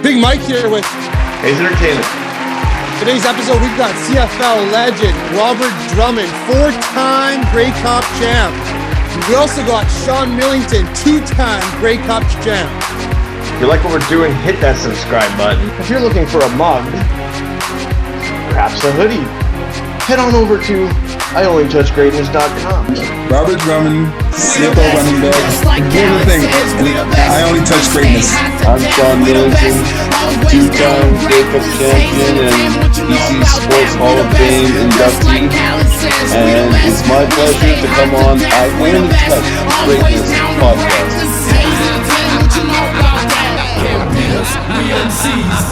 Big Mike here with Hayes Entertainment. Today's episode. We've got CFL legend Robbert Drummond, 4-time Grey Cup champ. We also got Sean Millington, 2-time Grey Cup champ. If you like what we're doing, hit that subscribe button. If you're looking for a mug, perhaps a hoodie, head on over to IOnlyTouchGreatness.com. Robbert Drummond, CFL running back. Here's the thing, I only touch greatness. I'm Sean Millington, 2-time Grey Cup champion and BC Sports Hall of Fame inductee. And it's my pleasure to come on I Only Touch Greatness podcast.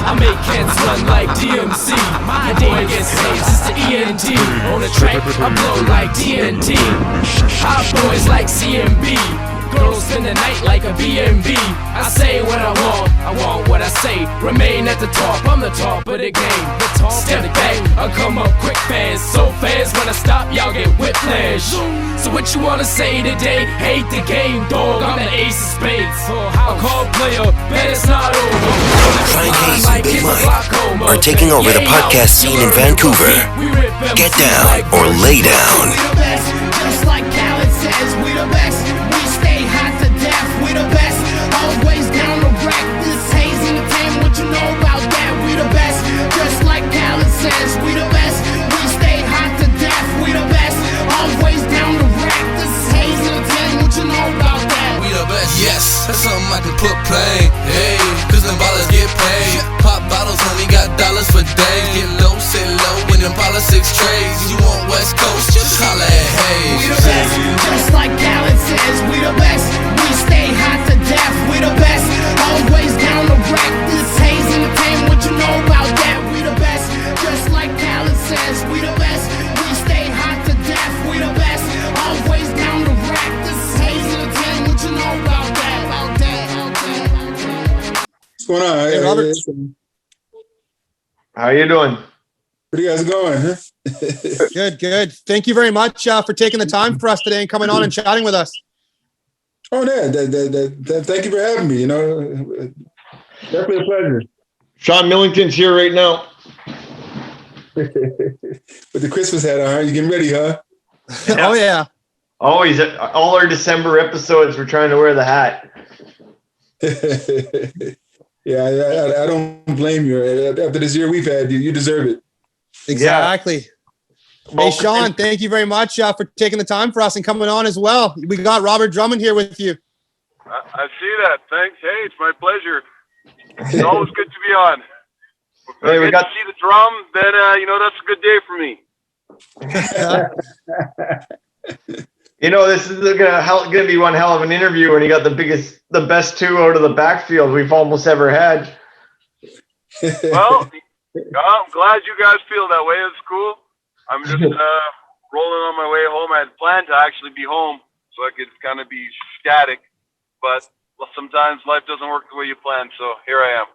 I make cats run like DMC. My boy gets slaves, it's the ENT. On the track, I blow like TNT. Hot boys like CMB. Girls spend the night like a B&B. I say what I want what I say. Remain at the top, I'm the top of the game. Step back, I come up quick fast. So fast, when I stop, y'all get whiplash. So what you wanna say today? Hate the game, dog, I'm the ace of spades. A call player, bet it's not over. Frank Hayes and Big Mike are taking over the podcast scene in Vancouver. Get down or lay down. Just like Khaled says, we the best. We stay hot to death, we the best. Always down to wreck. This Hayes Entertainment, what you know about that? We the best. Just like Khaled says, we the best. We stay hot to death, we the best. Always down to wreck. This Hayes Entertainment, what you know about that? We the best, yes, that's something I can put plain. Hey, cause them ballers get paid. Pop bottles, honey, got dollars for days. Get low, sit low, in them politics trades. You want West Coast, just holla at Hayes. We the best, just like Khaled says, we the best. We stay hot to death, we the best. Always down to wreck. This Hayes Entertainment, what you know about that? We the best, just like Khaled says, we the best. We stay hot to death, we the best. Always down to wreck. This Hayes Entertainment, what you know about that? What's going on? Hey, Robbert. How you doing? Where you guys going, huh? Good. Thank you very much for taking the time for us today and coming on and chatting with us. Oh, thank you for having me. You know, definitely a pleasure. Sean Millington's here right now. With the Christmas hat on, you getting ready, huh? Oh, yeah. Always, all our December episodes, we're trying to wear the hat. Yeah, I don't blame you. After this year we've had, you deserve it. Exactly. Hey, Sean, thank you very much for taking the time for us and coming on as well. We got Robbert Drummond here with you. I see that. Thanks. Hey, it's my pleasure. It's always good to be on. Hey, we got to see the drum, then, that's a good day for me. You know, this is gonna be one hell of an interview when you got the best two out of the backfield we've almost ever had. Well, I'm glad you guys feel that way. It's cool. I'm just rolling on my way home. I had planned to actually be home so I could kind of be static, but sometimes life doesn't work the way you plan. So here I am.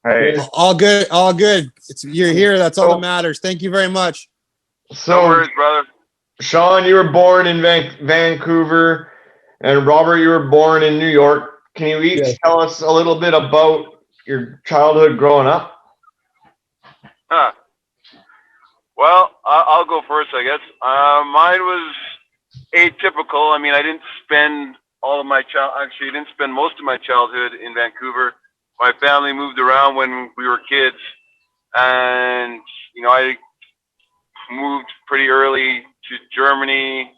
Hey, All good. You're here. That's all that matters. Thank you very much. So, no worries, brother. Sean, you were born in Vancouver, and Robbert, you were born in New York. Can you each tell us a little bit about your childhood growing up? Well, I'll go first, I guess. Mine was atypical. I mean, I didn't spend most of my childhood in Vancouver. My family moved around when we were kids, and I moved pretty early to Germany,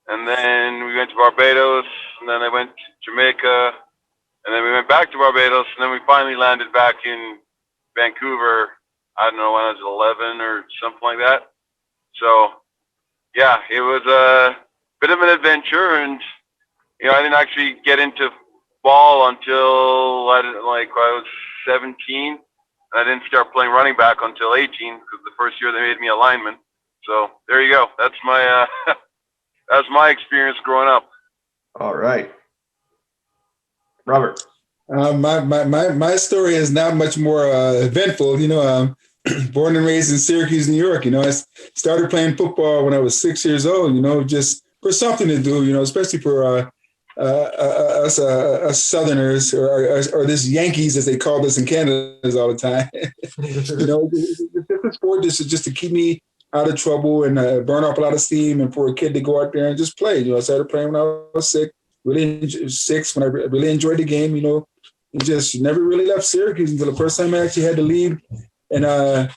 and then we went to Barbados, and then I went to Jamaica, and then we went back to Barbados, and then we finally landed back in Vancouver. I don't know, when I was 11 or something like that. So, yeah, it was a bit of an adventure, and I didn't actually get into ball until I was 17. And I didn't start playing running back until 18 because the first year they made me a lineman. So there you go. That's my experience growing up. All right, Robbert. My story is not much more eventful. Born and raised in Syracuse, New York. I started playing football when I was 6 years old. Just for something to do. Especially for us Southerners or this Yankees, as they call us in Canada all the time. It's a sport just to keep me out of trouble and burn off a lot of steam, and for a kid to go out there and just play. I started playing when I was sick, when I really enjoyed the game, and just never really left Syracuse until the first time I actually had to leave and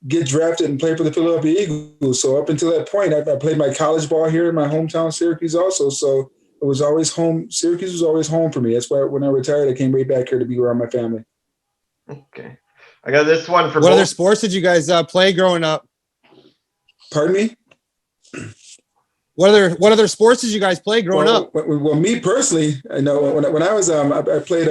get drafted and play for the Philadelphia Eagles. So up until that point, I played my college ball here in my hometown, Syracuse also. So it was always home. Syracuse was always home for me. That's why when I retired, I came right back here to be around my family. Okay. I got this one for What other sports did you guys play growing up? Pardon me? What other sports did you guys play growing up? Well, me personally, I know when I was I played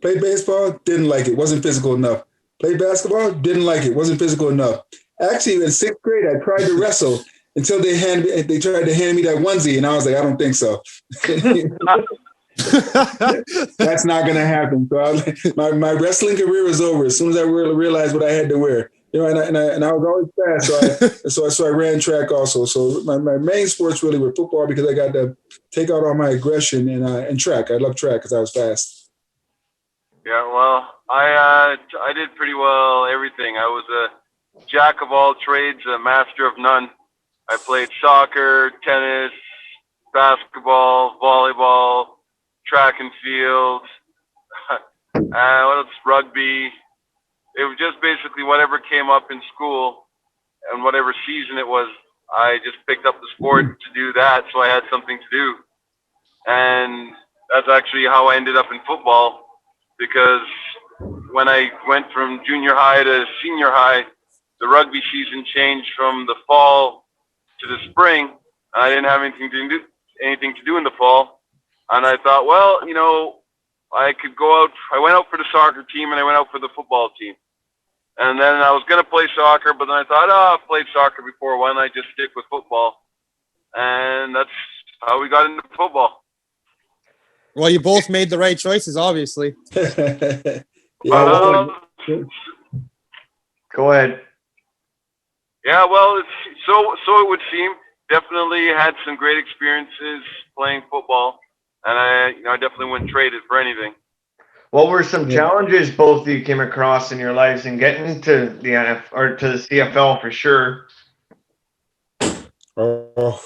baseball, didn't like it, wasn't physical enough. Played basketball, didn't like it, wasn't physical enough. Actually, in sixth grade, I tried to wrestle until they tried to hand me that onesie, and I was like, I don't think so. That's not going to happen. So my wrestling career was over as soon as I realized what I had to wear. And I was always fast, so I ran track also. So my main sports really were football because I got to take out all my aggression and track. I love track because I was fast. Yeah, well, I did pretty well everything. I was a jack of all trades, a master of none. I played soccer, tennis, basketball, volleyball, track and field, what else? Rugby. It was just basically whatever came up in school and whatever season it was, I just picked up the sport to do that, so I had something to do. And that's actually how I ended up in football, because when I went from junior high to senior high, the rugby season changed from the fall to the spring, and I didn't have anything to do in the fall. And I thought, well, I could go out. I went out for the soccer team and I went out for the football team. And then I was going to play soccer, but then I thought, I've played soccer before. Why don't I just stick with football? And that's how we got into football. Well, you both made the right choices, obviously. Go ahead. Yeah, well, so it would seem. Definitely had some great experiences playing football, and I definitely wouldn't trade it for anything. What were some challenges both of you came across in your lives in getting to the NFL or to the CFL for sure? Well,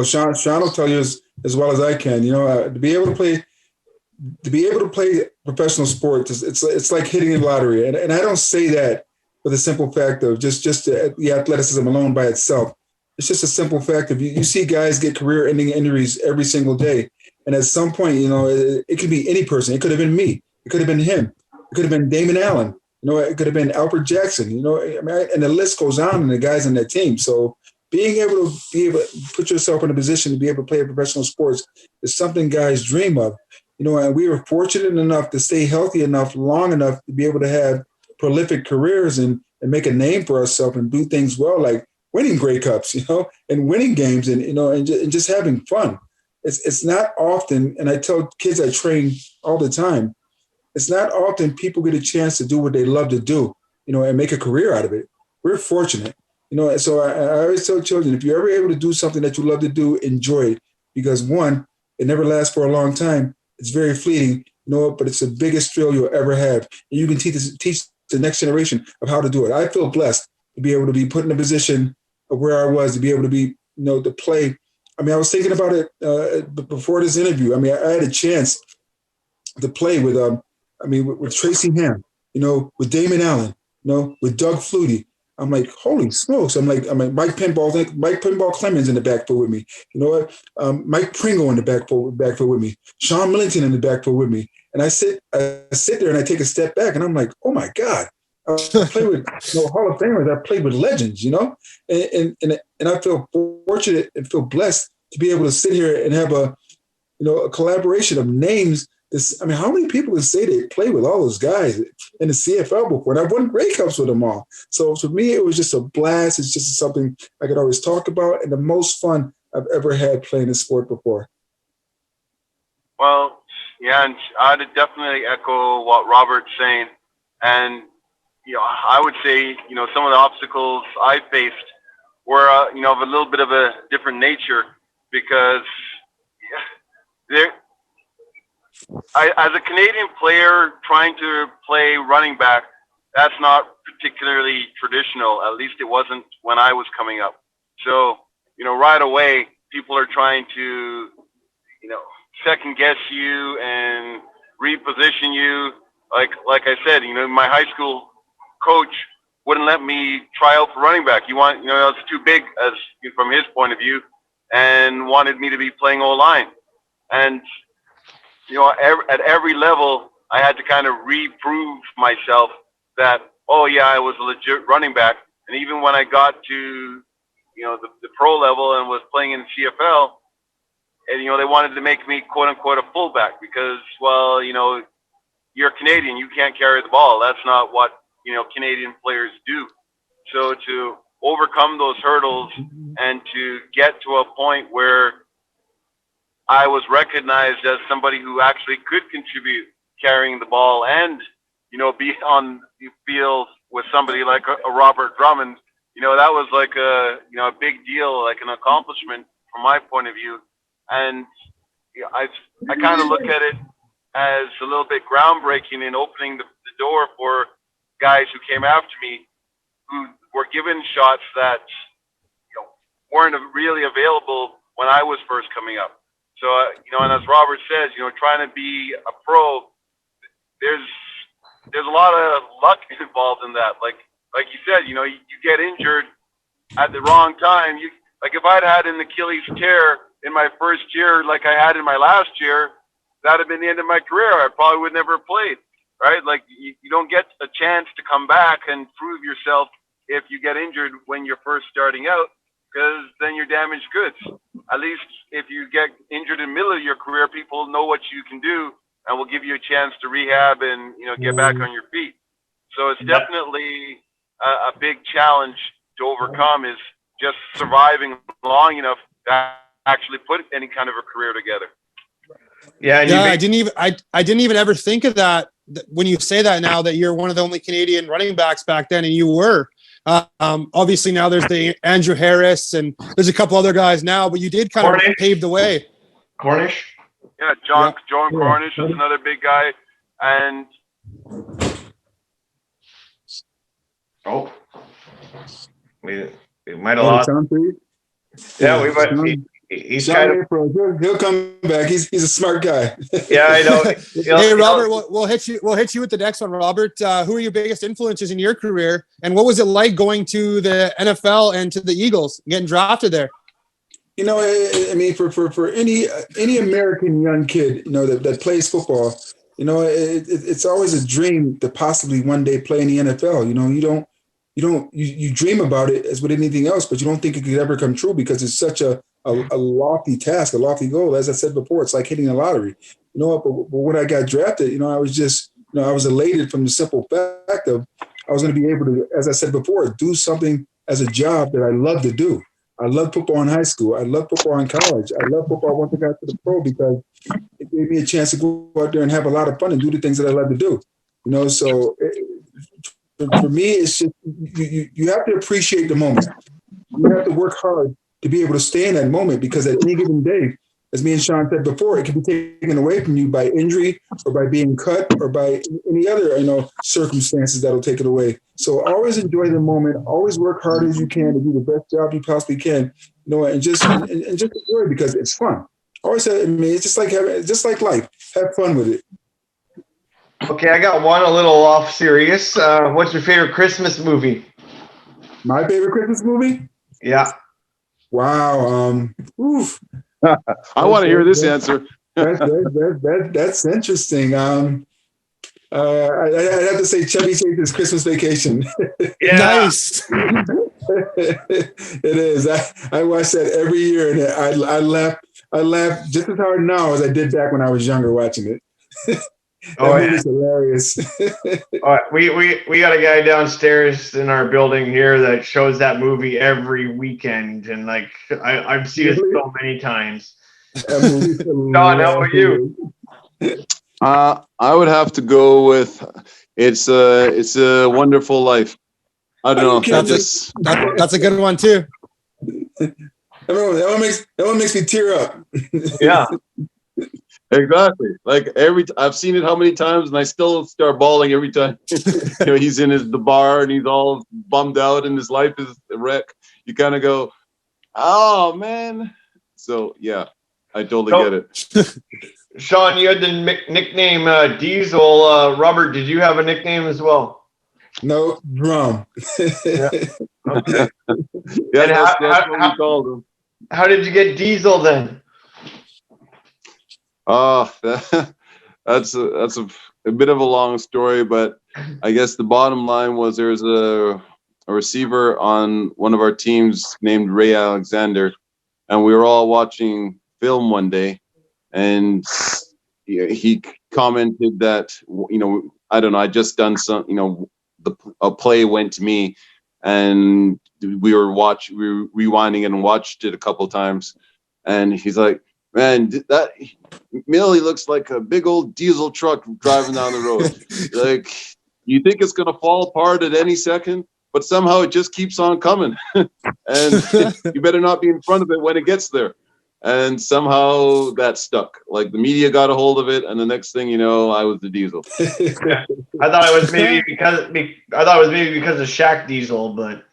Sean will tell you as well as I can. To be able to play professional sports, it's like hitting the lottery, and I don't say that for the simple fact of just the athleticism alone by itself. It's just a simple fact of you see guys get career-ending injuries every single day. And at some point, it could be any person. It could have been me. It could have been him. It could have been Damon Allen. It could have been Albert Jackson. And the list goes on and the guys on that team. So being able to put yourself in a position to be able to play professional sports is something guys dream of. And we were fortunate enough to stay healthy enough, long enough to be able to have prolific careers and make a name for ourselves and do things well, like winning Grey Cups, and winning games and just having fun. It's not often, and I tell kids I train all the time, it's not often people get a chance to do what they love to do, and make a career out of it. We're fortunate, so I always tell children, if you're ever able to do something that you love to do, enjoy it, because one, it never lasts for a long time. It's very fleeting, but it's the biggest thrill you'll ever have. And you can teach the next generation of how to do it. I feel blessed to be able to be put in a position of where I was, to be able to be, to play. I mean, I was thinking about it before this interview. I mean, I had a chance to play with Tracy Ham, with Damon Allen, with Doug Flutie. I'm like, holy smokes! I'm like Mike Pinball Clemens in the backfield with me. Mike Pringle in the backfield with me. Sean Millington in the backfield with me. And I sit there and I take a step back and I'm like, oh my God. I play with Hall of Famers. I played with legends, and I feel fortunate and feel blessed to be able to sit here and have a collaboration of names. How many people can say they play with all those guys in the CFL before? And I've won Grey Cups with them all. So for me, it was just a blast. It's just something I could always talk about, and the most fun I've ever had playing this sport before. Well, yeah, and I'd definitely echo what Robert's saying, and I would say, some of the obstacles I faced were, of a little bit of a different nature, because as a Canadian player trying to play running back, that's not particularly traditional. At least it wasn't when I was coming up. So, right away, people are trying to, second guess you and reposition you. Like I said, my high school coach wouldn't let me try out for running back. I was too big from his point of view, and wanted me to be playing O-line. And, at every level, I had to kind of reprove myself that, oh yeah, I was a legit running back. And even when I got to, the pro level and was playing in CFL, and, they wanted to make me quote unquote a fullback because, well, you're Canadian, you can't carry the ball. That's not what, Canadian players do. So to overcome those hurdles and to get to a point where I was recognized as somebody who actually could contribute carrying the ball and, be on the field with somebody like a Robbert Drummond, that was like a big deal, like an accomplishment from my point of view. And I kind of look at it as a little bit groundbreaking in opening the door for guys who came after me who were given shots that weren't really available when I was first coming up. So, and as Robert says, trying to be a pro, there's a lot of luck involved in that. Like you said, you get injured at the wrong time. If I'd had an Achilles tear in my first year, like I had in my last year, that'd have been the end of my career. I probably would never have played, right? Like you don't get a chance to come back and prove yourself if you get injured when you're first starting out, because then you're damaged goods. At least if you get injured in the middle of your career, people know what you can do and will give you a chance to rehab and, get back on your feet. So it's definitely a big challenge to overcome, is just surviving long enough to actually put any kind of a career together. Yeah, I didn't even ever think of that when you say that now, that you're one of the only Canadian running backs back then, and you were. Obviously now there's the Andrew Harris and there's a couple other guys now, but you did kind of pave the way. Cornish? Yeah, John Cornish is another big guy. And we might have lost. Yeah, we might. He's kind of. He'll come back. He's a smart guy. Yeah, I know. Hey, Robert, we'll hit you with the next one, Robert. Who are your biggest influences in your career, and what was it like going to the NFL and to the Eagles, getting drafted there? I mean, for any American young kid, that plays football, it's always a dream to possibly one day play in the NFL. You dream about it as with anything else, but you don't think it could ever come true because it's such a lofty task, a lofty goal. As I said before, it's like hitting a lottery. But when I got drafted, I was just, I was elated from the simple fact of I was going to be able to, as I said before, do something as a job that I love to do. I loved football in high school. I loved football in college. I loved football once I got to the pro because it gave me a chance to go out there and have a lot of fun and do the things that I love to do. So for me, it's just you have to appreciate the moment. You have to work hard to be able to stay in that moment, because at any given day, as me and Sean said before, it can be taken away from you by injury or by being cut or by any other, circumstances that'll take it away. So always enjoy the moment. Always work hard as you can to do the best job you possibly can, and just enjoy it because it's fun. Always say, it's just like life. Have fun with it. Okay, I got one a little off serious. What's your favorite Christmas movie? My favorite Christmas movie? Yeah. Wow. I want to hear this answer. That's interesting. I'd have to say Chevy Chase's Christmas Vacation. Yeah. Nice. It is. I watch that every year, and I laugh just as hard now as I did back when I was younger watching it. It's hilarious. All right, we got a guy downstairs in our building here that shows that movie every weekend, and I've seen it so many times. Don, how about you? I would have to go with It's a Wonderful Life. I don't know. That's a good one too. That one makes me tear up. Yeah. Exactly. Like I've seen it how many times, and I still start bawling every time. He's in the bar and he's all bummed out, and his life is a wreck. You kind of go, "Oh man." So yeah, I totally get it. Sean, you had the nickname Diesel. Robert, did you have a nickname as well? No, Drum. Yeah. Okay. Yeah, And that's what we called him. How did you get Diesel then? Oh, that's a bit of a long story, but I guess the bottom line was there's a receiver on one of our teams named Ray Alexander, and we were all watching film one day, and he commented that, I don't know, I just done some, a play went to me, and we were rewinding it and watched it a couple of times, and he's like, "Man, that Millie looks like a big old diesel truck driving down the road. Like, you think it's gonna fall apart at any second, but somehow it just keeps on coming, and you better not be in front of it when it gets there." And somehow that stuck. Like, the media got a hold of it, and the next thing you know, I was the Diesel. I thought it was maybe because of Shaq Diesel, but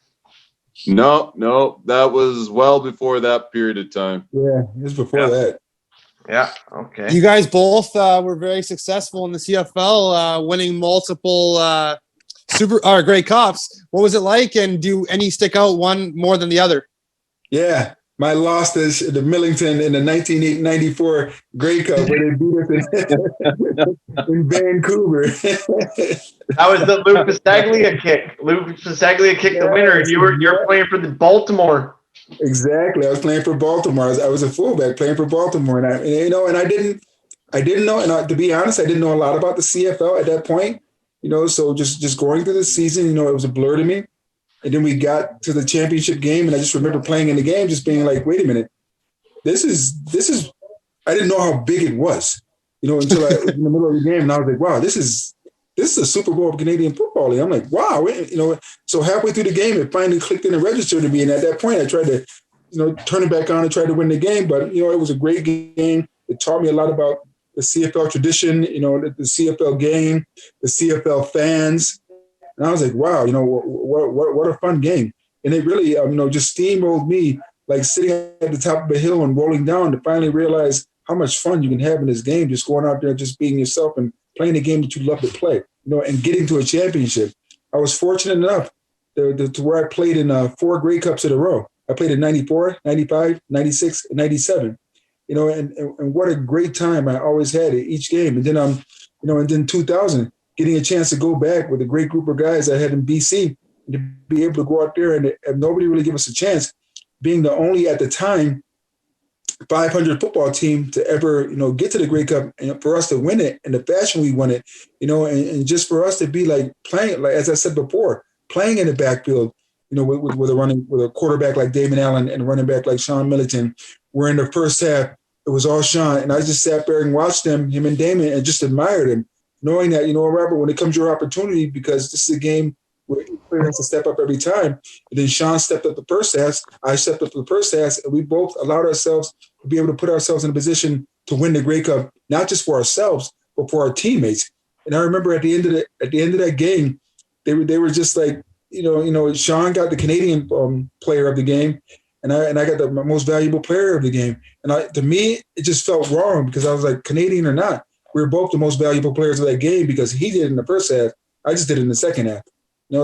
No, that was well before that period of time. Yeah, it was before that. Yeah. Okay. You guys both were very successful in the CFL, winning multiple Grey Cups. What was it like? And do any stick out one more than the other? Yeah. My loss is the Millington in the 1994 Grey Cup where they beat us in Vancouver. That was the Luke Pistaglia kick. Luke Pistaglia kicked the winner, and you're playing for the Baltimore. Exactly. I was playing for Baltimore. I was a fullback playing for Baltimore, and I didn't know. And to be honest, I didn't know a lot about the CFL at that point. So just going through the season, it was a blur to me. And then we got to the championship game, and I just remember playing in the game, just being like, "Wait a minute, this is." I didn't know how big it was, until I was in the middle of the game, and I was like, "Wow, this is a Super Bowl of Canadian football league." I'm like, "Wow," So halfway through the game, it finally clicked in and registered to me, and at that point, I tried to, turn it back on and try to win the game. But it was a great game. It taught me a lot about the CFL tradition, the CFL game, the CFL fans. And I was like, wow, what a fun game. And it really, just steamrolled me, like sitting at the top of a hill and rolling down to finally realize how much fun you can have in this game, just going out there, just being yourself and playing a game that you love to play, and getting to a championship. I was fortunate enough to where I played in 4 Grey Cups in a row. I played in 94, 95, 96, and 97. And what a great time I always had at each game. And then, and then 2000, getting a chance to go back with a great group of guys I had in BC, and to be able to go out there and nobody really give us a chance, being the only, at the time, 500 football team to ever, get to the Grey Cup, and for us to win it in the fashion we won it, and just for us to be like playing, like, as I said before, playing in the backfield, with a quarterback like Damon Allen and a running back like Sean Millington, where in the first half, it was all Sean. And I just sat there and watched him and Damon, and just admired him, knowing that, Robert, when it comes to your opportunity, because this is a game where each player has to step up every time. And then Sean stepped up the first half, I stepped up the first half, and we both allowed ourselves to be able to put ourselves in a position to win the Grey Cup, not just for ourselves, but for our teammates. And I remember at the end of that game, they were just like, Sean got the Canadian player of the game, and I got the most valuable player of the game. And to me, it just felt wrong, because I was like, Canadian or not, we were both the most valuable players of that game, because he did it in the first half, I just did it in the second half.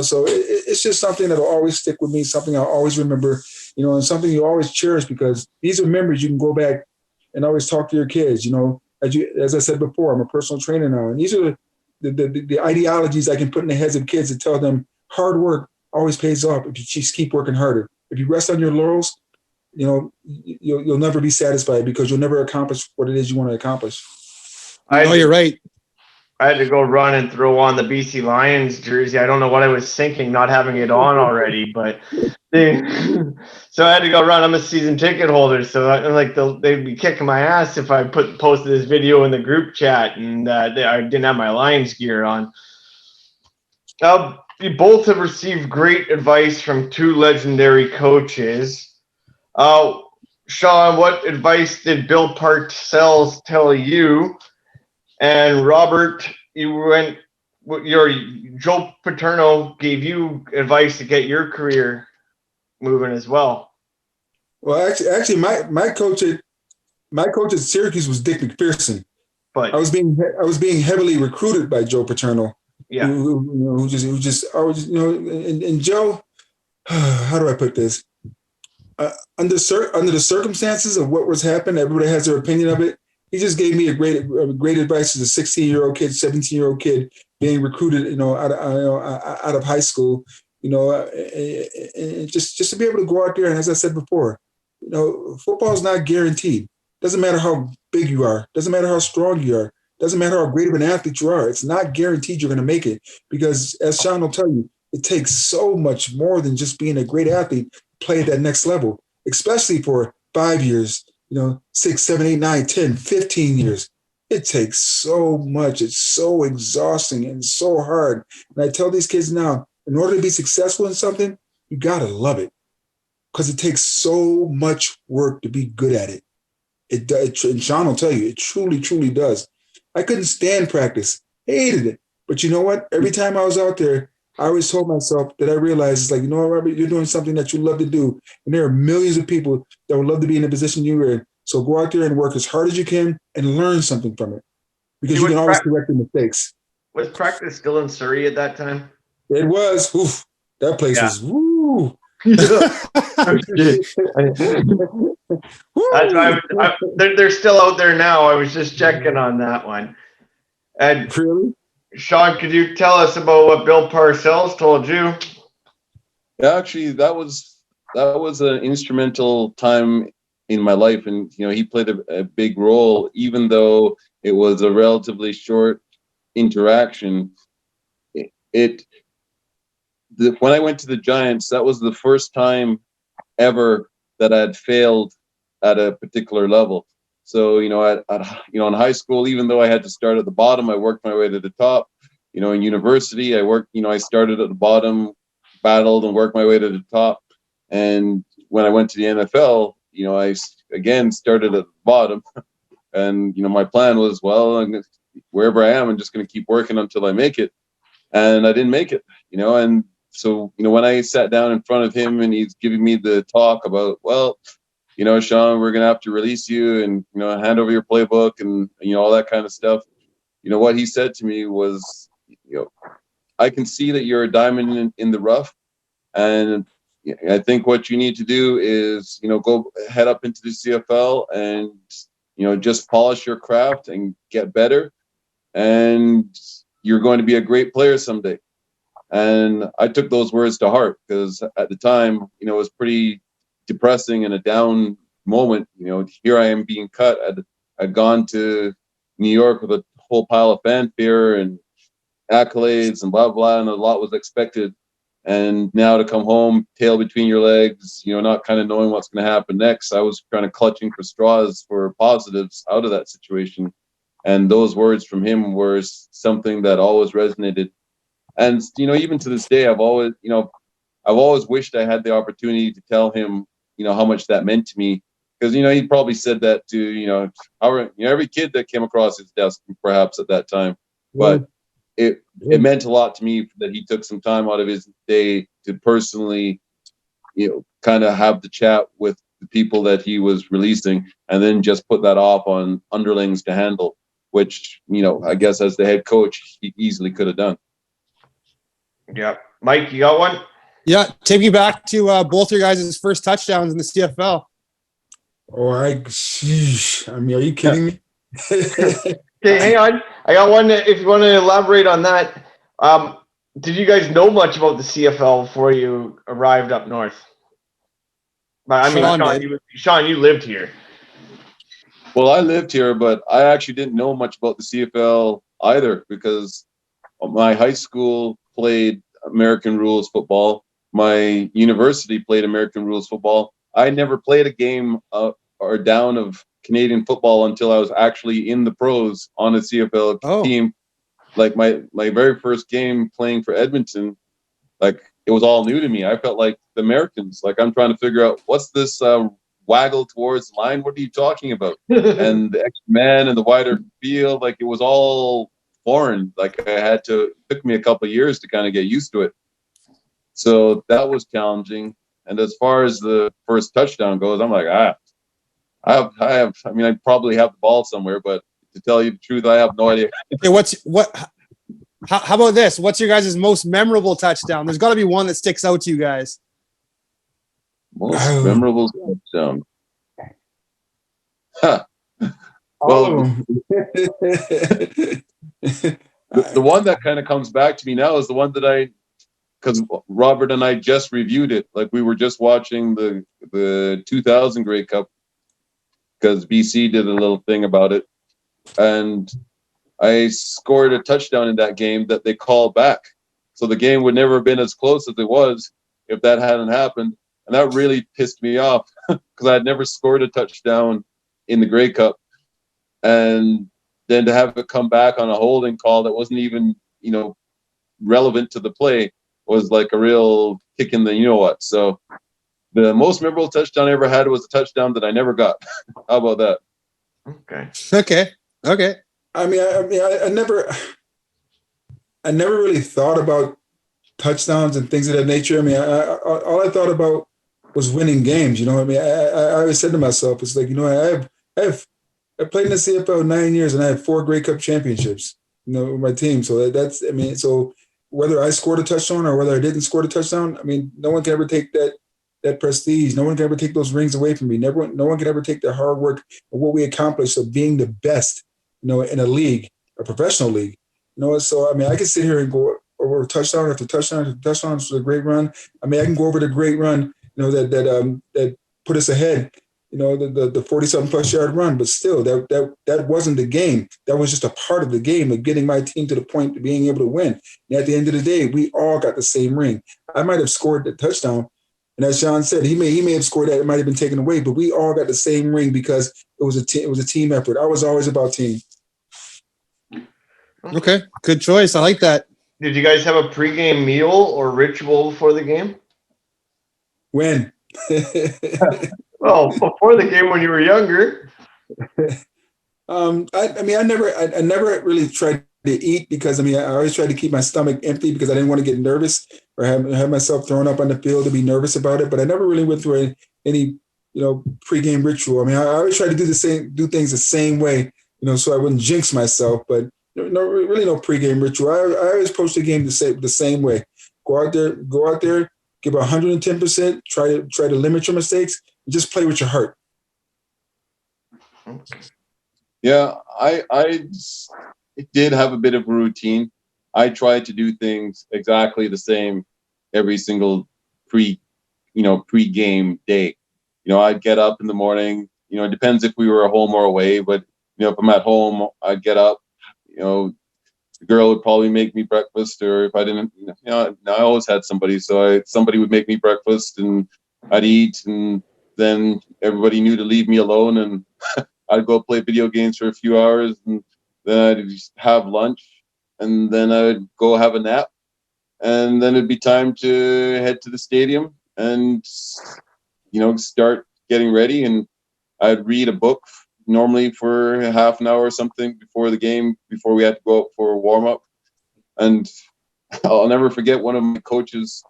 So it's just something that'll always stick with me, something I'll always remember, and something you always cherish, because these are memories you can go back and always talk to your kids. As I said before, I'm a personal trainer now, and these are the ideologies I can put in the heads of kids to tell them hard work always pays off if you just keep working harder. If you rest on your laurels, you'll never be satisfied, because you'll never accomplish what it is you want to accomplish. You're right. I had to go run and throw on the BC Lions jersey. I don't know what I was thinking, not having it on already, but so I had to go run. I'm a season ticket holder, so they'd be kicking my ass if I posted this video in the group chat and I didn't have my Lions gear on. You both have received great advice from 2 legendary coaches. Sean, what advice did Bill Parcells tell you? And Robbert, your Joe Paterno gave you advice to get your career moving as well. Well, actually, my coach at Syracuse was Dick McPherson. But I was being heavily recruited by Joe Paterno. Yeah. Who just and Joe, how do I put this? Under the circumstances of what was happening, everybody has their opinion of it. He just gave me a great advice as a 16-year-old kid, 17-year-old kid being recruited, out of high school, and just to be able to go out there. And as I said before, football is not guaranteed. Doesn't matter how big you are. Doesn't matter how strong you are. Doesn't matter how great of an athlete you are. It's not guaranteed you're going to make it, because as Sean will tell you, it takes so much more than just being a great athlete to play at that next level, especially for 5 years, 6, 7, 8, 9, 10, 15 years. It takes so much. It's so exhausting and so hard. And I tell these kids now, in order to be successful in something, you got to love it, because it takes so much work to be good at it. And Sean will tell you, it truly, truly does. I couldn't stand practice. Hated it. But you know what? Every time I was out there, I always told myself that I realized it's like, Robbert, you're doing something that you love to do. And there are millions of people that would love to be in the position you were in. So go out there and work as hard as you can and learn something from it, because you can always correct the mistakes. Was practice still in Surrey at that time? It was. Oof, that place was, woo. That's why they're still out there now. I was just checking on that one. And really? Sean, could you tell us about what Bill Parcells told you? Yeah, actually, that was an instrumental time in my life, and he played a big role, even though it was a relatively short interaction. When I went to the Giants, that was the first time ever that I had failed at a particular level. So, in high school, even though I had to start at the bottom, I worked my way to the top. In university, I started at the bottom, battled and worked my way to the top. And when I went to the NFL, I again started at the bottom. And, my plan was, wherever I am, I'm just going to keep working until I make it. And I didn't make it, and so, when I sat down in front of him and he's giving me the talk about, Sean, we're going to have to release you and, hand over your playbook and, all that kind of stuff. What he said to me was, I can see that you're a diamond in the rough. And I think what you need to do is, go head up into the CFL and, just polish your craft and get better. And you're going to be a great player someday. And I took those words to heart, because at the time, it was pretty depressing and a down moment. Here I am being cut. I'd gone to New York with a whole pile of fanfare and accolades and blah, blah, and a lot was expected. And now to come home, tail between your legs, not kind of knowing what's going to happen next. I was kind of clutching for straws for positives out of that situation. And those words from him were something that always resonated. And, even to this day, I've always wished I had the opportunity to tell him, how much that meant to me. Because, he probably said that to, every kid that came across his desk, perhaps at that time. But it meant a lot to me that he took some time out of his day to personally, kind of have the chat with the people that he was releasing, and then just put that off on underlings to handle, which, I guess as the head coach, he easily could have done. Yeah. Mike, you got one? Yeah. Take me back to both your guys' first touchdowns in the CFL. Oh, are you kidding me? Okay, hang on. I got one. If you want to elaborate on that, did you guys know much about the CFL before you arrived up north? I mean, Sean, you lived here. Well, I lived here, but I actually didn't know much about the CFL either, because my high school played American rules football. My university played American rules football. I never played a game or down of Canadian football until I was actually in the pros on a CFL team. Like my very first game playing for Edmonton, like it was all new to me. I felt like the Americans. Like I'm trying to figure out what's this waggle towards the line. What are you talking about? And the extra man and the wider field, like it was all foreign. Like it took me a couple of years to kind of get used to it. So that was challenging. And as far as the first touchdown goes, I'm like, I probably have the ball somewhere, but to tell you the truth, I have no idea. Okay, how about this? What's your guys' most memorable touchdown? There's got to be one that sticks out to you guys. Most memorable touchdown. Huh. Well, the one that kind of comes back to me now is the one that because Robbert and I just reviewed it. Like we were just watching the 2000 Grey Cup because BC did a little thing about it. And I scored a touchdown in that game that they called back. So the game would never have been as close as it was if that hadn't happened. And that really pissed me off because I had never scored a touchdown in the Grey Cup. And then to have it come back on a holding call that wasn't even, relevant to the play was like a real kick in the you-know-what. So the most memorable touchdown I ever had was a touchdown that I never got. How about that? Okay. I mean, I never really thought about touchdowns and things of that nature. I mean, all I thought about was winning games. I mean, I always said to myself, it's like, I played in the CFL 9 years and I have 4 Grey Cup championships, with my team. So so whether I scored a touchdown or whether I didn't score a touchdown, I mean, no one can ever take that prestige. No one can ever take those rings away from me. No one can ever take the hard work of what we accomplished of being the best, in a league, a professional league. So I mean, I can sit here and go over touchdown after touchdown after touchdown. It was a great run. I mean, I can go over the great run, that put us ahead. The 40-something plus yard run, but still, that wasn't the game. That was just a part of the game of getting my team to the point of being able to win. And at the end of the day, we all got the same ring. I might have scored the touchdown, and as Sean said, he may have scored that. It might have been taken away, but we all got the same ring because it was a team effort. I was always about team. Okay, good choice. I like that. Did you guys have a pregame meal or ritual before the game? When? Well, before the game when you were younger. I never really tried to eat because I always tried to keep my stomach empty because I didn't want to get nervous or have myself thrown up on the field to be nervous about it. But I never really went through any pregame ritual. I mean, I always try to do things the same way, so I wouldn't jinx myself. But no pregame ritual. I always approach the game the same way. Go out there, give 110%. Try to limit your mistakes. Just play with your heart. Yeah, I did have a bit of a routine. I tried to do things exactly the same every single pre-game day. I'd get up in the morning. It depends if we were home or away, but if I'm at home, I'd get up. The girl would probably make me breakfast, or if I didn't, I always had somebody. So somebody would make me breakfast, and I'd eat, and then everybody knew to leave me alone, and I'd go play video games for a few hours, and then I'd just have lunch, and then I'd go have a nap, and then it'd be time to head to the stadium and start getting ready, and I'd read a book normally for half an hour or something before the game, before we had to go out for a warm-up. And I'll never forget one of my coaches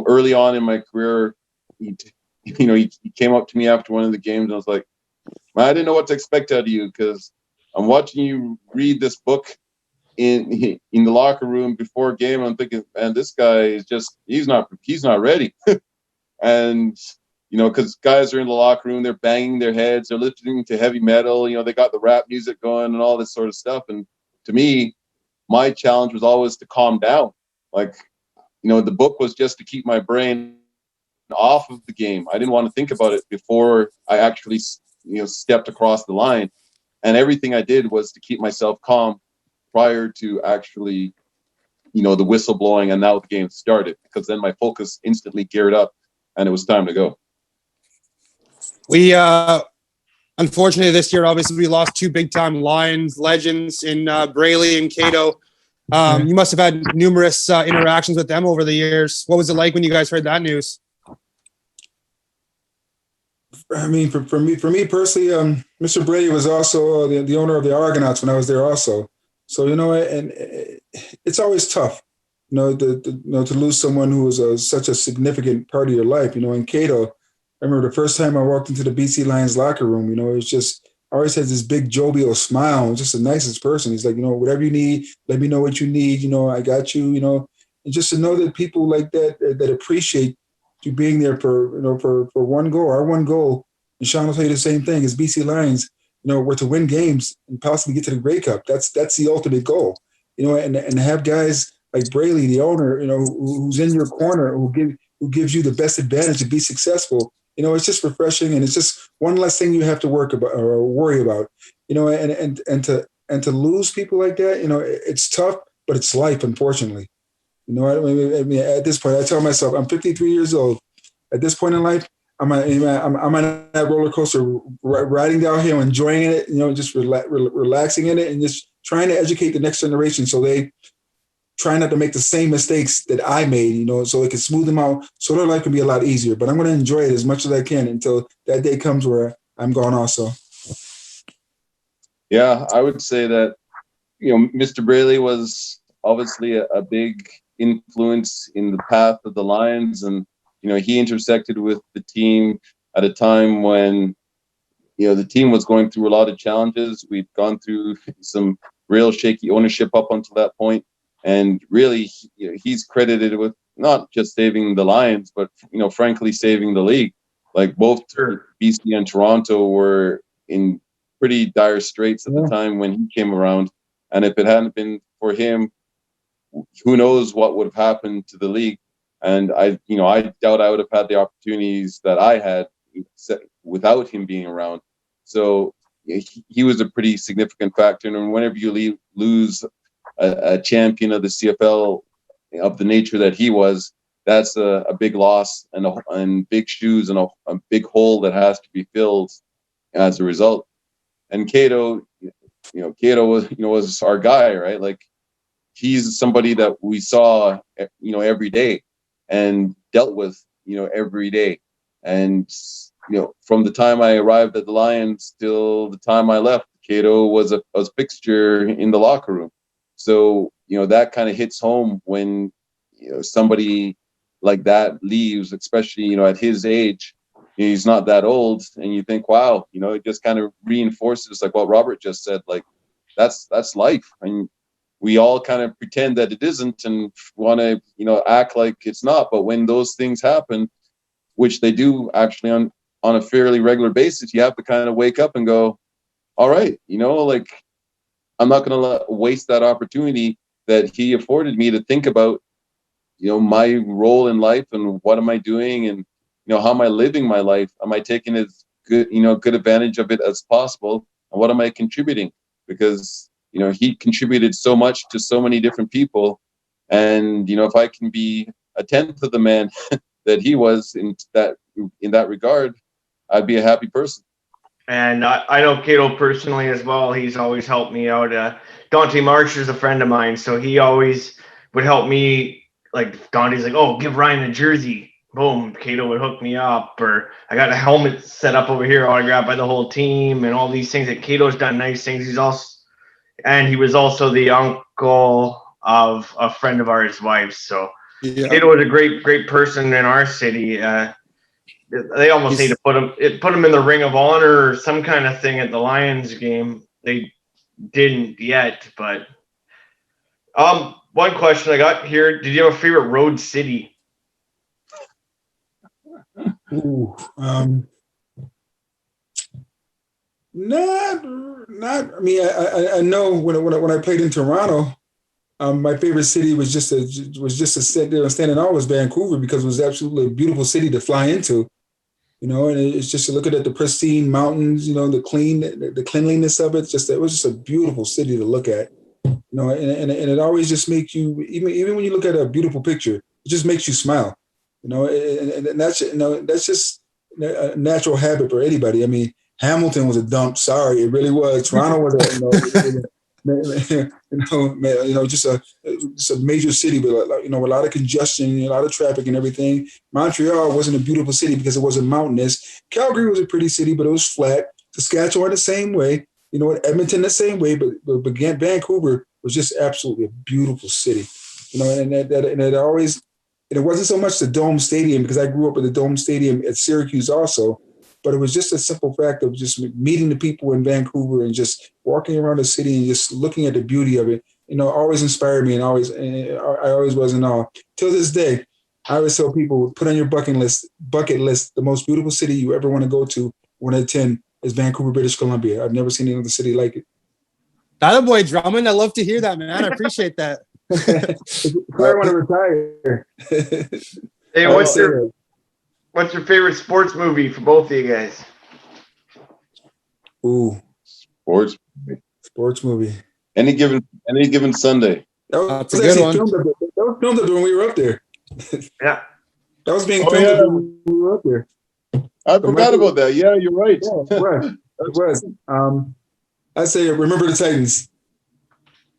early on in my career. He came up to me after one of the games and I was like, I didn't know what to expect out of you because I'm watching you read this book in the locker room before a game. I'm thinking, man, this guy is he's not ready. And because guys are in the locker room, they're banging their heads, they're listening to heavy metal, they got the rap music going and all this sort of stuff. And to me, my challenge was always to calm down. Like, the book was just to keep my brain off of the game. I didn't want to think about it before I actually, stepped across the line. And everything I did was to keep myself calm prior to actually, the whistle blowing and now the game started, because then my focus instantly geared up and it was time to go. We, unfortunately this year, obviously we lost 2 big time Lions legends in Braley and Cato. You must have had numerous interactions with them over the years. What was it like when you guys heard that news? I mean, for me personally, Mr. Brady was also the owner of the Argonauts when I was there also. So, and it's always tough, to lose someone who was such a significant part of your life, and Cato, I remember the first time I walked into the BC Lions locker room, it was just, always has this big jovial smile, just the nicest person. He's like, whatever you need, let me know what you need, I got you, and just to know that people like that appreciate you being there for one goal. Our one goal, and Sean will tell you the same thing, is BC Lions, were to win games and possibly get to the Grey Cup. That's the ultimate goal, and have guys like Braley, the owner, who's in your corner, who gives you the best advantage to be successful. It's just refreshing, and it's just one less thing you have to work about or worry about. And to lose people like that, it's tough, but it's life, unfortunately. I mean, at this point, I tell myself, I'm 53 years old. At this point in life, I'm on that roller coaster, riding downhill, enjoying it, just relaxing in it, and just trying to educate the next generation so they try not to make the same mistakes that I made, so it can smooth them out, so their life can be a lot easier. But I'm going to enjoy it as much as I can until that day comes where I'm gone also. Yeah, I would say that, Mr. Braley was obviously a big influence in the path of the Lions, and he intersected with the team at a time when the team was going through a lot of challenges. We'd gone through some real shaky ownership up until that point, and really he's credited with not just saving the Lions, but frankly saving the league. Like both BC and Toronto were in pretty dire straits at the time when he came around, and if it hadn't been for him, who knows what would have happened to the league. And I doubt I would have had the opportunities that I had without him being around. So he was a pretty significant factor. And whenever you lose a champion of the CFL of the nature that he was, that's a big loss and big shoes and a big hole that has to be filled as a result. And Cato, Cato was our guy, right? Like, he's somebody that we saw, every day and dealt with, every day. And, from the time I arrived at the Lions till the time I left, Cato was a fixture in the locker room. So, that kind of hits home when, somebody like that leaves, especially, at his age. He's not that old, and you think, wow, it just kind of reinforces like what Robbert just said, like that's life. I mean, we all kind of pretend that it isn't and want to, act like it's not. But when those things happen, which they do actually on a fairly regular basis, you have to kind of wake up and go, all right, like, I'm not going to waste that opportunity that he afforded me to think about, my role in life and what am I doing and, how am I living my life? Am I taking as good advantage of it as possible? And what am I contributing? Because, he contributed so much to so many different people. And, if I can be a tenth of the man that he was in that regard, I'd be a happy person. And I know Cato personally as well. He's always helped me out. Dante Marsh is a friend of mine, so he always would help me. Like, Dante's like, oh, give Ryan a jersey. Boom, Cato would hook me up. Or I got a helmet set up over here, autographed by the whole team, and all these things. That Cato's done nice things. He was also the uncle of a friend of ours' wife. So Cato was a great person in our city. They almost need to put him in the Ring of Honor or some kind of thing at the Lions game. They didn't yet, but one question I got here: did you have a favorite road city? Ooh, not. I mean, I know when I played in Toronto, my favorite city was just to sit there and stand in awe was Vancouver, because it was absolutely a beautiful city to fly into. And it's just looking at the pristine mountains, the cleanliness of it. It was just a beautiful city to look at. And it always just makes you, even when you look at a beautiful picture, it just makes you smile. And that's just a natural habit for anybody. I mean, Hamilton was a dump. Sorry, it really was. Toronto was Just a major city, but a lot of congestion, a lot of traffic and everything. Montreal wasn't a beautiful city because it wasn't mountainous. Calgary was a pretty city, but it was flat. Saskatchewan the same way. Edmonton the same way, but Vancouver was just absolutely a beautiful city. And it wasn't so much the Dome Stadium, because I grew up at the Dome Stadium at Syracuse also. But it was just a simple fact of just meeting the people in Vancouver and just walking around the city and just looking at the beauty of it. Always inspired me, and I always was in awe. Till this day, I always tell people, put on your bucket list, the most beautiful city you ever want to go to, want to attend, is Vancouver, British Columbia. I've never seen another city like it. That boy, Drummond. I love to hear that, man. I appreciate that. I want to retire. Hey, what's your favorite sports movie for both of you guys? Ooh, sports movie. Any given Sunday. That's a good one. That was filmed when we were up there. Yeah, that was being filmed when we were up there. I forgot about that. Yeah, you're right. Yeah, it was. I say, Remember the Titans.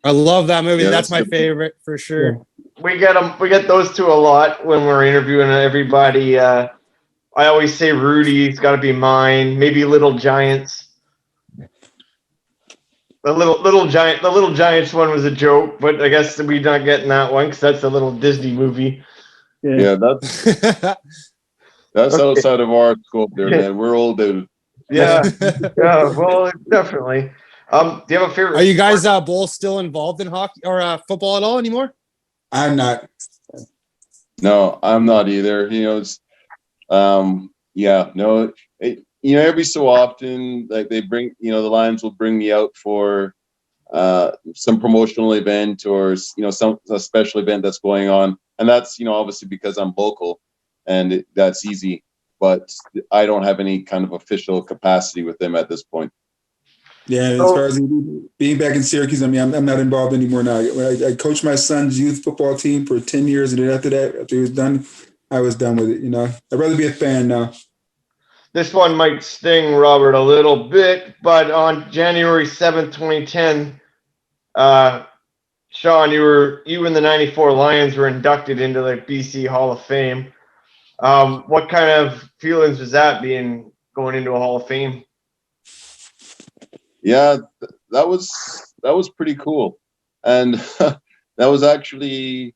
I love that movie. Yeah, that's my favorite for sure. yeah. We get those two a lot when we're interviewing everybody. I always say Rudy's got to be mine. Maybe Little Giants. The little Giants one was a joke, but I guess we're not getting that one because that's a little Disney movie. Yeah, that's outside of our scope there, man. We're old, dude. Yeah, yeah. Well, definitely. Do you have a favorite? Are you guys both still involved in hockey or football at all anymore? I'm not. No, I'm not either. It's every so often, like they bring, the Lions will bring me out for some promotional event or a special event that's going on, and that's obviously because I'm local, and that's easy. But I don't have any kind of official capacity with them at this point. Yeah, as far as being back in Syracuse, I'm not involved anymore now. I coached my son's youth football team for 10 years, and then after he was done, I was done with it. I'd rather be a fan now. This one might sting Robbert a little bit, but on January 7th, 2010, Sean, you and the 94 Lions were inducted into the BC Hall of Fame. What kind of feelings was that going into a Hall of Fame? Yeah, that was pretty cool, and that was actually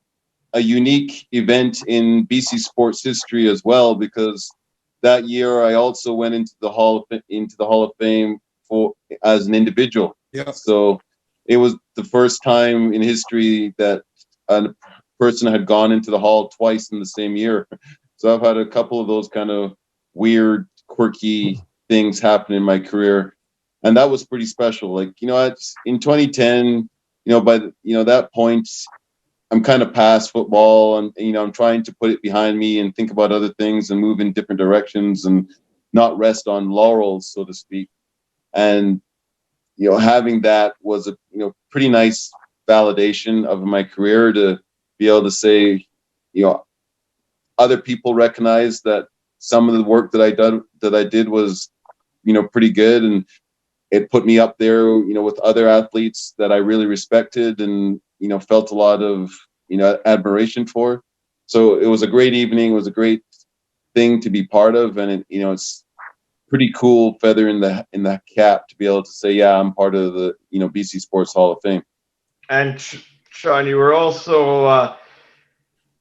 a unique event in BC sports history as well, because that year I also went into the Hall of Fame as an individual. Yeah. So it was the first time in history that a person had gone into the Hall twice in the same year. So I've had a couple of those kind of weird, quirky things happen in my career. And that was pretty special. Like, in 2010, by that point, I'm kind of past football, and I'm trying to put it behind me and think about other things and move in different directions and not rest on laurels, so to speak. And having that was a pretty nice validation of my career, to be able to say, other people recognize that some of the work that I did was pretty good, and it put me up there with other athletes that I really respected and felt a lot of admiration for. So it was a great evening. It was a great thing to be part of, and it's pretty cool feather in the cap to be able to say, yeah, I'm part of the BC Sports Hall of Fame. And Sean, you were also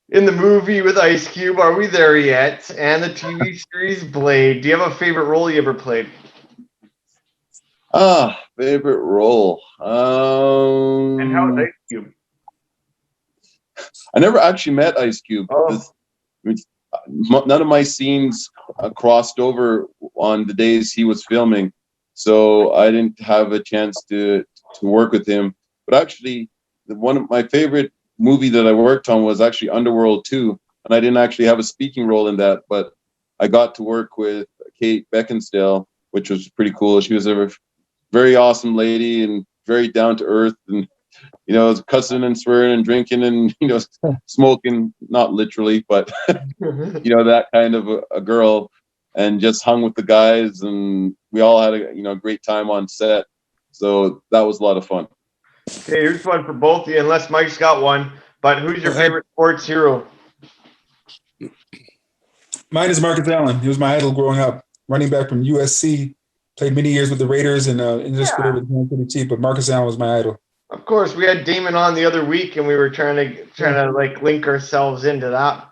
in the movie with Ice Cube, Are We There Yet? And the TV series Blade. Do you have a favorite role you ever played? Favorite role. And how is Ice Cube? I never actually met Ice Cube. Oh. None of my scenes crossed over on the days he was filming, so I didn't have a chance to work with him. But actually, one of my favorite movie that I worked on was actually Underworld 2, and I didn't actually have a speaking role in that, but I got to work with Kate Beckinsale, which was pretty cool. She was a very awesome lady and very down to earth, and cussing and swearing and drinking and smoking, not literally, but that kind of a girl, and just hung with the guys, and we all had a great time on set. So that was a lot of fun. Okay, here's one for both of you, unless Mike's got one. But who's your favorite sports hero? Mine is Marcus Allen. He was my idol growing up. Running back from USC. Played many years with the Raiders and ended up with Kansas City Chiefs. But Marcus Allen was my idol. Of course, we had Damon on the other week, and we were trying to like link ourselves into that.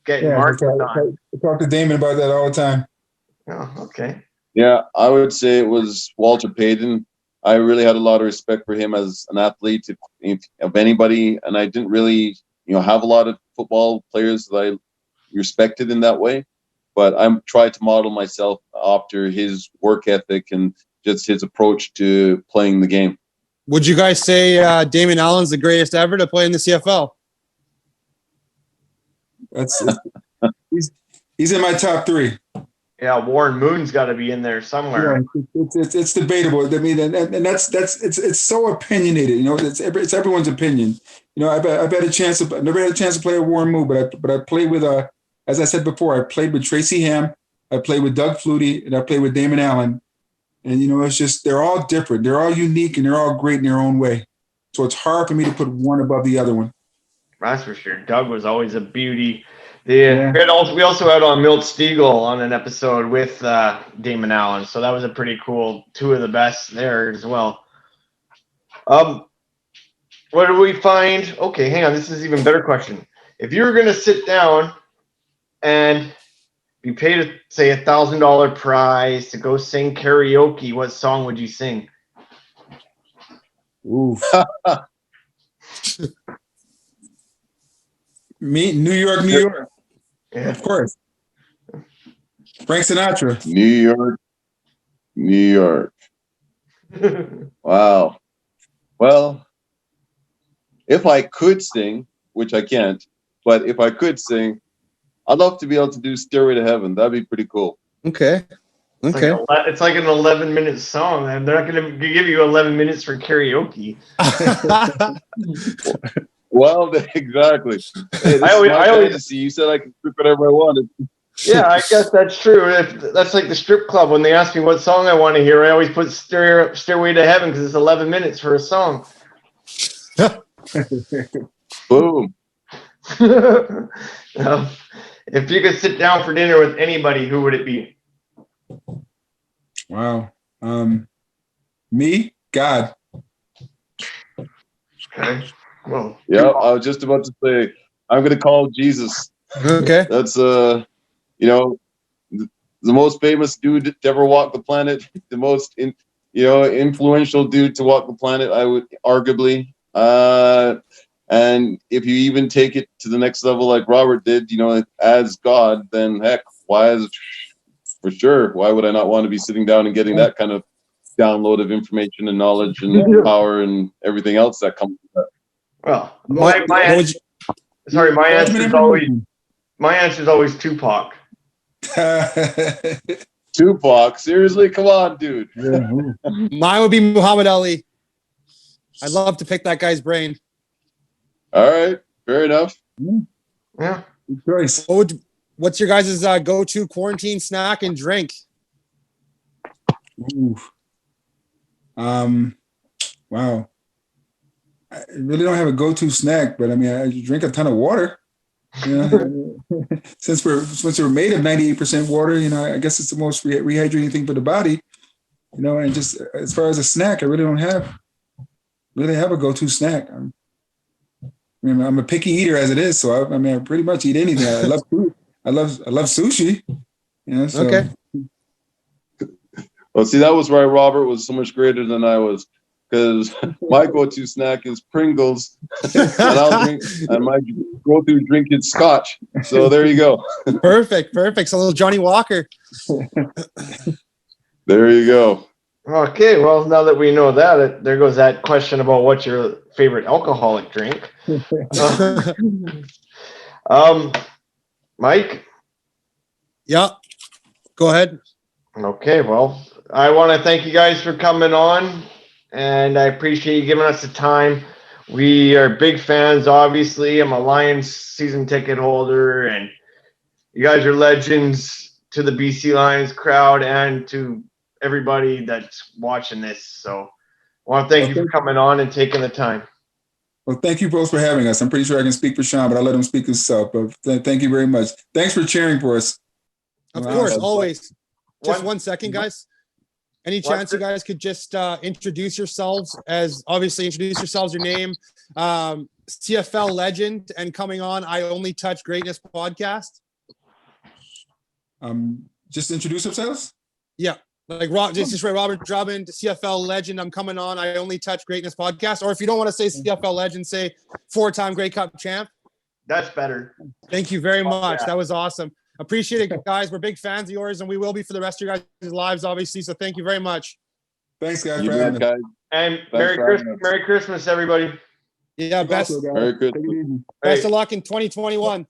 Getting Marcus on. I talk to Damon about that all the time. Oh, okay. Yeah, I would say it was Walter Payton. I really had a lot of respect for him as an athlete, of anybody, and I didn't really, have a lot of football players that I respected in that way. But I'm tried to model myself after his work ethic and just his approach to playing the game. Would you guys say Damon Allen's the greatest ever to play in the CFL? He's in my top 3. Yeah, Warren Moon's got to be in there somewhere. Yeah, it's debatable. I mean, and that's it's so opinionated. It's everyone's opinion. I've had a chance. I've never had a chance to play with Warren Moon, but I played with as I said before, I played with Tracy Ham, I played with Doug Flutie, and I played with Damon Allen. And it's just they're all different. They're all unique and they're all great in their own way. So it's hard for me to put one above the other one. That's for sure. Doug was always a beauty. Yeah. We also had on Milt Stiegel on an episode with Damon Allen, so that was a pretty cool 2 of the best there as well. What do we find? Okay, hang on. This is an even better question. If you were going to sit down and be paid, say, $1,000 prize to go sing karaoke, what song would you sing? Ooh. Me, New York, New York. Yeah. Of course. Frank Sinatra. New York, New York. Wow. Well, if I could sing, which I can't, but if I could sing, I'd love to be able to do Stairway to Heaven. That'd be pretty cool. Okay. It's like an 11-minute song, and they're not going to give you 11 minutes for karaoke. Well, exactly. Hey, I always see. You said I could strip whatever I wanted. Yeah, I guess that's true. That's like the strip club. When they ask me what song I want to hear, I always put Stairway to Heaven because it's 11 minutes for a song. Boom. If you could sit down for dinner with anybody, who would it be? Wow. Me? God. Okay. Well, yeah, I was just about to say, I'm going to call Jesus. Okay. That's, the most famous dude to ever walk the planet, the most, influential dude to walk the planet, I would arguably. And if you even take it to the next level like Robbert did, as God, then heck, why would I not want to be sitting down and getting that kind of download of information and knowledge and power and everything else that comes with that? Well, my answer is always Tupac. Tupac, seriously? Come on, dude. Mine would be Muhammad Ali. I'd love to pick that guy's brain. All right, fair enough. Yeah. Good choice. What's your guys' go-to quarantine snack and drink? Ooh. Wow. I really don't have a go-to snack, but I mean, I drink a ton of water. Since we're made of 98% water, I guess it's the most rehydrating thing for the body. And just as far as a snack, I really don't have a go-to snack. I'm a picky eater as it is, so I pretty much eat anything. I love food. I love sushi. So. Okay. Well, see, that was why Robbert was so much greater than I was, because my go-to snack is Pringles, and my go-to drink is Scotch. So there you go. Perfect. So a little Johnny Walker. There you go. Okay, well, now that we know that, there goes that question about what's your favorite alcoholic drink. Mike? Yeah, go ahead. Okay, well, I want to thank you guys for coming on, and I appreciate you giving us the time. We are big fans, obviously. I'm a Lions season ticket holder, and you guys are legends to the BC Lions crowd and to everybody that's watching this. So want to thank you for coming on and taking the time. Well, thank you both for having us. I'm pretty sure I can speak for Sean, but I'll let him speak himself. But thank you very much. Thanks for cheering for us. Of course, always. Just 1 second, guys. Any chance you guys could just introduce yourselves your name, CFL legend, and coming on I Only Touch Greatness podcast? Just introduce ourselves? Yeah. Like just write Robbert Drummond, CFL legend. I'm coming on I Only Touch Greatness podcast. Or if you don't want to say CFL legend, say 4-time Grey Cup champ. That's better. Thank you very much. That was awesome. Appreciate it, guys. We're big fans of yours, and we will be for the rest of your guys' lives, obviously. So thank you very much. Thanks, guys, You for having bet, us. guys. And Merry Christmas, everybody. Yeah, best Also, guys. Merry Take it Christmas. easy. best of luck in 2021.